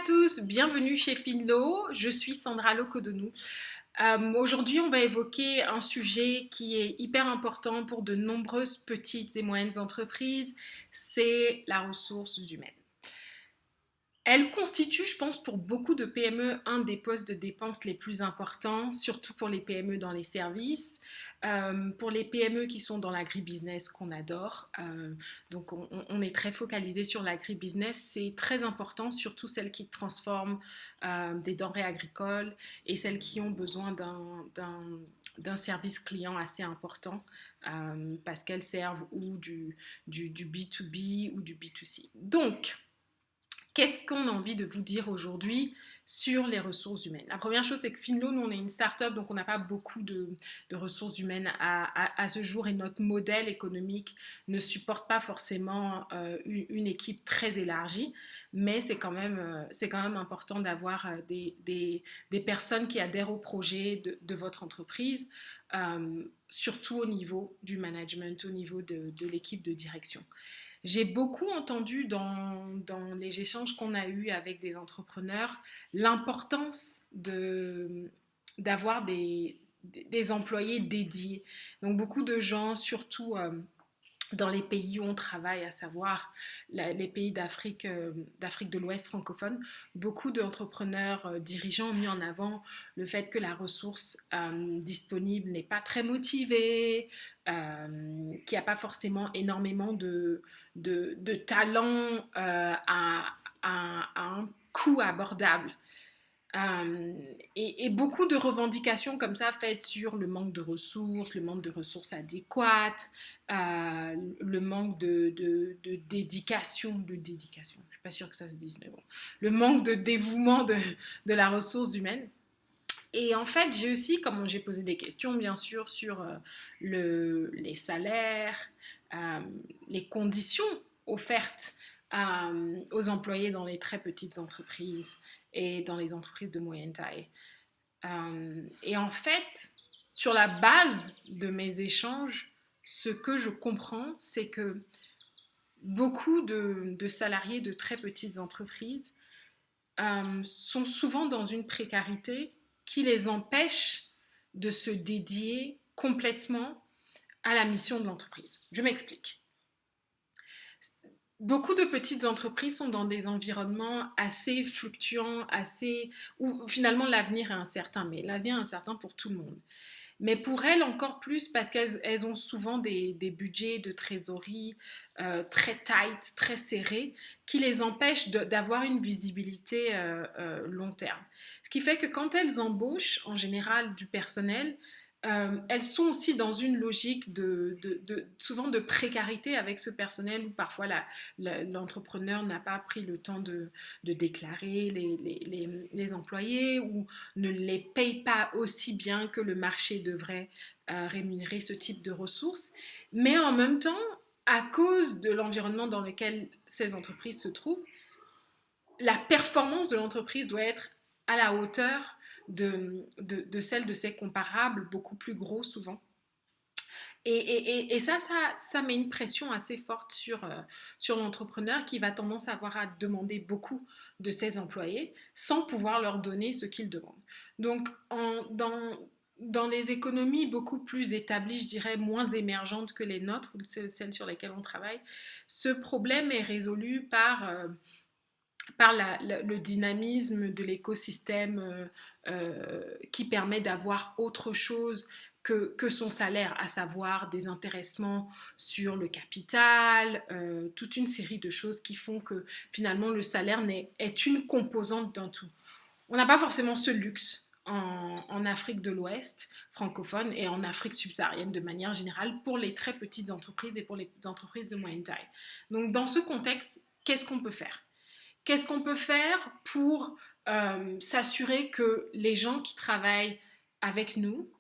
tous, bienvenue chez Finlo, je suis Sandra Locodonou. Aujourd'hui, on va évoquer un sujet qui est hyper important pour de nombreuses petites et moyennes entreprises, c'est la ressource humaine. Elle constitue, je pense, pour beaucoup de PME, un des postes de dépenses les plus importants, surtout pour les PME dans les services, pour les PME qui sont dans l'agribusiness qu'on adore. Donc, on est très focalisé sur l'agribusiness. C'est très important, surtout celles qui transforment des denrées agricoles et celles qui ont besoin d'un service client assez important parce qu'elles servent ou du B2B ou du B2C. Donc, qu'est-ce qu'on a envie de vous dire aujourd'hui sur les ressources humaines? La première chose, c'est que Finlo, nous, on est une start-up, donc on n'a pas beaucoup de ressources humaines à ce jour et notre modèle économique ne supporte pas forcément une équipe très élargie, mais c'est quand même important d'avoir des personnes qui adhèrent au projet de votre entreprise, surtout au niveau du management, au niveau de l'équipe de direction. J'ai beaucoup entendu dans les échanges qu'on a eus avec des entrepreneurs l'importance d'avoir des employés dédiés. Donc beaucoup de gens, surtout dans les pays où on travaille, à savoir les pays d'Afrique de l'Ouest francophone, beaucoup d'entrepreneurs dirigeants ont mis en avant le fait que la ressource disponible n'est pas très motivée, qu'il n'y a pas forcément énormément de talent à un coût abordable. Et beaucoup de revendications comme ça faites sur le manque le manque de ressources adéquates, le manque de dédication, je ne suis pas sûre que ça se dise, mais bon, le manque de dévouement de la ressource humaine. Et en fait, j'ai aussi, comme j'ai posé des questions, bien sûr, sur les salaires, euh, les conditions offertes aux employés dans les très petites entreprises et dans les entreprises de moyenne taille. Et en fait, sur la base de mes échanges, ce que je comprends, c'est que beaucoup de salariés de très petites entreprises sont souvent dans une précarité qui les empêche de se dédier complètement à la mission de l'entreprise. Je m'explique. Beaucoup de petites entreprises sont dans des environnements assez fluctuants, où finalement l'avenir est incertain, mais l'avenir est incertain pour tout le monde. Mais pour elles encore plus parce qu'elles ont souvent des budgets de trésorerie très tight, très serrés, qui les empêchent d'avoir une visibilité long terme. Ce qui fait que quand elles embauchent en général du personnel, elles sont aussi dans une logique souvent de précarité avec ce personnel où parfois l'entrepreneur n'a pas pris le temps de déclarer les employés ou ne les paye pas aussi bien que le marché devrait rémunérer ce type de ressources. Mais en même temps, à cause de l'environnement dans lequel ces entreprises se trouvent, la performance de l'entreprise doit être à la hauteur de celle de ses comparables, beaucoup plus gros souvent. Et ça met une pression assez forte sur l'entrepreneur qui va tendance à avoir à demander beaucoup de ses employés sans pouvoir leur donner ce qu'ils demandent. Donc, dans les économies beaucoup plus établies, je dirais moins émergentes que les nôtres, ou celles sur lesquelles on travaille, ce problème est résolu par le dynamisme de l'écosystème qui permet d'avoir autre chose que son salaire, à savoir des intéressements sur le capital, toute une série de choses qui font que finalement le salaire est une composante d'un tout. On n'a pas forcément ce luxe en Afrique de l'Ouest francophone et en Afrique subsaharienne de manière générale pour les très petites entreprises et pour les entreprises de moyenne taille. Donc dans ce contexte, qu'est-ce qu'on peut faire? Qu'est-ce qu'on peut faire pour s'assurer que les gens qui travaillent avec nous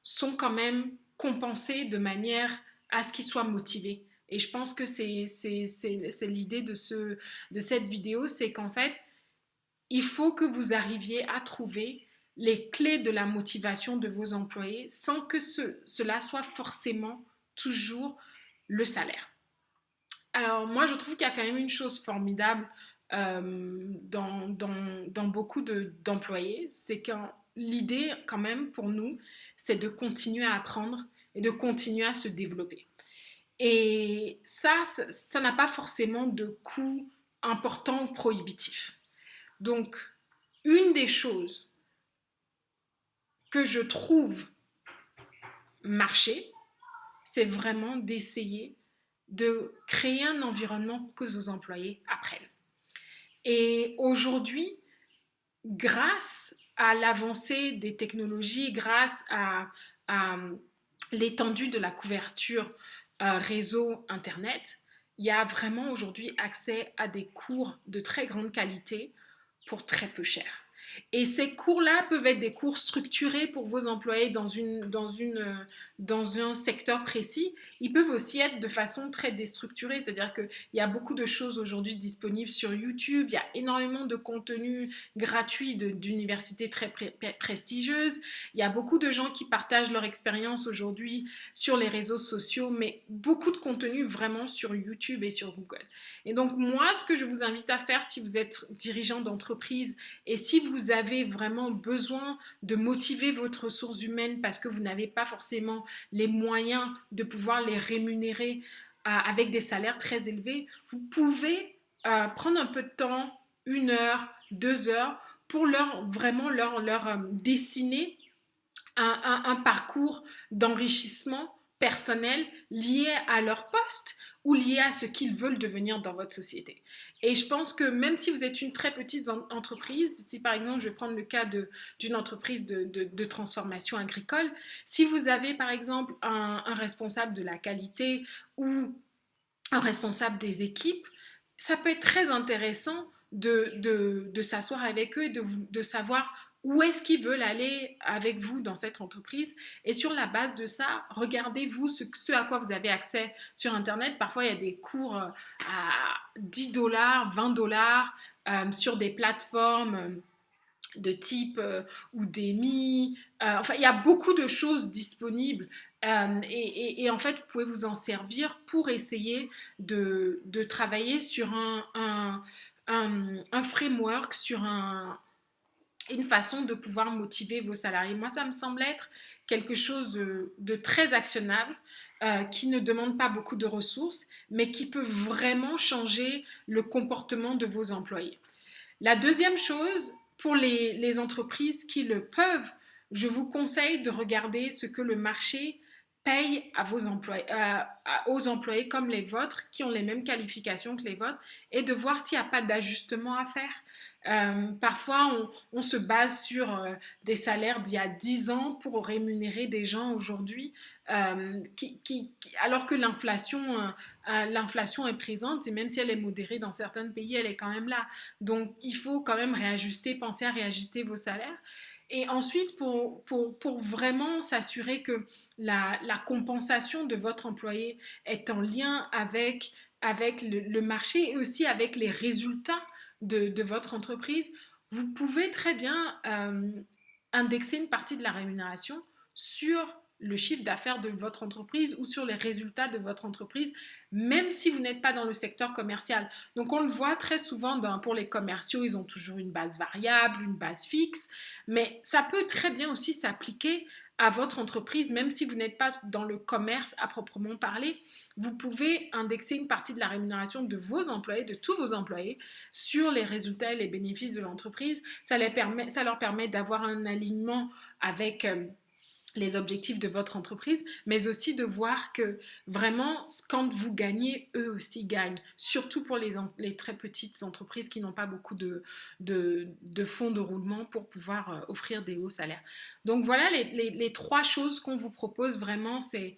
sont quand même compensés de manière à ce qu'ils soient motivés? Et je pense que c'est l'idée de cette vidéo, c'est qu'en fait, il faut que vous arriviez à trouver les clés de la motivation de vos employés sans que cela soit forcément toujours le salaire. Alors moi, je trouve qu'il y a quand même une chose formidable dans beaucoup d'employés, c'est que l'idée quand même pour nous, c'est de continuer à apprendre et de continuer à se développer. Et ça n'a pas forcément de coût important ou prohibitif. Donc, une des choses que je trouve marcher, c'est vraiment d'essayer de créer un environnement pour que vos employés apprennent. Et aujourd'hui, grâce à l'avancée des technologies, grâce à l'étendue de la couverture réseau Internet, il y a vraiment aujourd'hui accès à des cours de très grande qualité pour très peu cher. Et ces cours-là peuvent être des cours structurés pour vos employés dans un secteur précis. Ils peuvent aussi être de façon très déstructurée, c'est-à-dire qu'il y a beaucoup de choses aujourd'hui disponibles sur YouTube, il y a énormément de contenus gratuits d'universités très prestigieuses, il y a beaucoup de gens qui partagent leur expérience aujourd'hui sur les réseaux sociaux, mais beaucoup de contenu vraiment sur YouTube et sur Google. Et donc moi, ce que je vous invite à faire si vous êtes dirigeant d'entreprise et si vous avez vraiment besoin de motiver votre ressource humaine parce que vous n'avez pas forcément les moyens de pouvoir les rémunérer avec des salaires très élevés, vous pouvez prendre un peu de temps, 1 heure, 2 heures, pour leur dessiner un parcours d'enrichissement personnel lié à leur poste ou lié à ce qu'ils veulent devenir dans votre société. Et je pense que même si vous êtes une très petite entreprise, si par exemple je vais prendre le cas d'une entreprise de transformation agricole, si vous avez par exemple un responsable de la qualité ou un responsable des équipes, ça peut être très intéressant de s'asseoir avec eux et de savoir où est-ce qu'ils veulent aller avec vous dans cette entreprise. Et sur la base de ça, regardez-vous ce à quoi vous avez accès sur Internet. Parfois, il y a des cours à 10 $, 20 $ sur des plateformes de type Udemy. Enfin, il y a beaucoup de choses disponibles. Et en fait, vous pouvez vous en servir pour essayer de travailler sur un framework, sur une façon de pouvoir motiver vos salariés. Moi, ça me semble être quelque chose de très actionnable, qui ne demande pas beaucoup de ressources, mais qui peut vraiment changer le comportement de vos employés. La deuxième chose, pour les entreprises qui le peuvent, je vous conseille de regarder ce que le marché paye à vos employés, aux employés comme les vôtres, qui ont les mêmes qualifications que les vôtres, et de voir s'il n'y a pas d'ajustement à faire. Parfois, on se base sur des salaires d'il y a 10 ans pour rémunérer des gens aujourd'hui, alors que l'inflation est présente, et même si elle est modérée dans certains pays, elle est quand même là. Donc, il faut quand même penser à réajuster vos salaires. Et ensuite, pour vraiment s'assurer que la compensation de votre employé est en lien avec le marché et aussi avec les résultats de votre entreprise, vous pouvez très bien indexer une partie de la rémunération sur le chiffre d'affaires de votre entreprise ou sur les résultats de votre entreprise, même si vous n'êtes pas dans le secteur commercial. Donc on le voit très souvent pour les commerciaux, ils ont toujours une base variable, une base fixe, mais ça peut très bien aussi s'appliquer à votre entreprise, même si vous n'êtes pas dans le commerce à proprement parler. Vous pouvez indexer une partie de la rémunération de vos employés, de tous vos employés, sur les résultats et les bénéfices de l'entreprise. Ça leur permet d'avoir un alignement avec les objectifs de votre entreprise, mais aussi de voir que vraiment, quand vous gagnez, eux aussi gagnent. Surtout pour les très petites entreprises qui n'ont pas beaucoup de fonds de roulement pour pouvoir offrir des hauts salaires. Donc voilà les 3 choses qu'on vous propose vraiment, c'est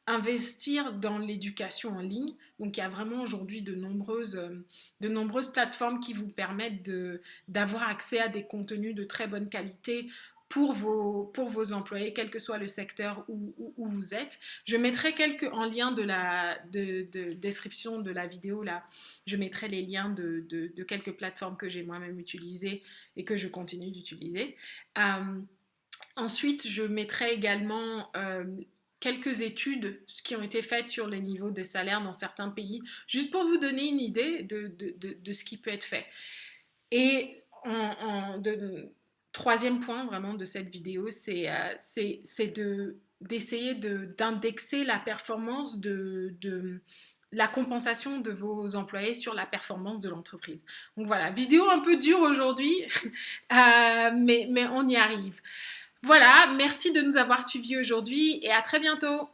investir dans l'éducation en ligne. Donc il y a vraiment aujourd'hui de nombreuses plateformes qui vous permettent d'avoir accès à des contenus de très bonne qualité pour vos employés, quel que soit le secteur où vous êtes. Je mettrai en lien de la description de la vidéo, là, je mettrai les liens de quelques plateformes que j'ai moi-même utilisées et que je continue d'utiliser. Ensuite, je mettrai également quelques études qui ont été faites sur les niveaux de salaire dans certains pays, juste pour vous donner une idée de ce qui peut être fait. Et troisième point vraiment de cette vidéo, c'est d'essayer d'indexer la performance la compensation de vos employés sur la performance de l'entreprise. Donc voilà, vidéo un peu dure aujourd'hui, mais on y arrive. Voilà, merci de nous avoir suivis aujourd'hui et à très bientôt.